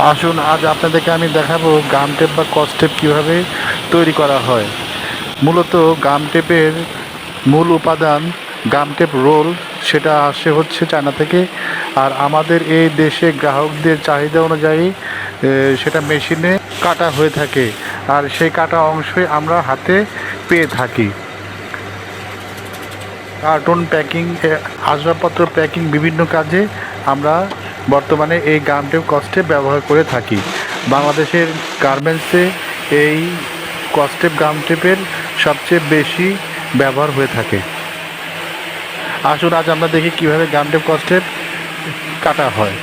আসুন আজ আপনাদেরকে আমি দেখাবো গাম টেপ বা কস্টেপ কীভাবে তৈরি করা হয়। মূলত গাম টেপের মূল উপাদান গাম টেপ রোল, সেটা আসে হচ্ছে চায়না থেকে। আর আমাদের এই দেশে গ্রাহকদের চাহিদা অনুযায়ী সেটা মেশিনে কাটা হয়ে থাকে, আর সেই কাটা অংশই আমরা হাতে পেয়ে থাকি। কার্টুন প্যাকিং, আসবাবপত্র প্যাকিং, বিভিন্ন কাজে আমরা বর্তমানে এই গাম টেপ কস্টেপ ব্যবহার করে থাকি। বাংলাদেশের গার্মেন্টসে এই কস্টেপ গাম টেপের সবচেয়ে বেশি ব্যবহার হয়ে থাকে। আসুন আজ আমরা দেখি কীভাবে গাম টেপ কস্টেপ কাটা হয়।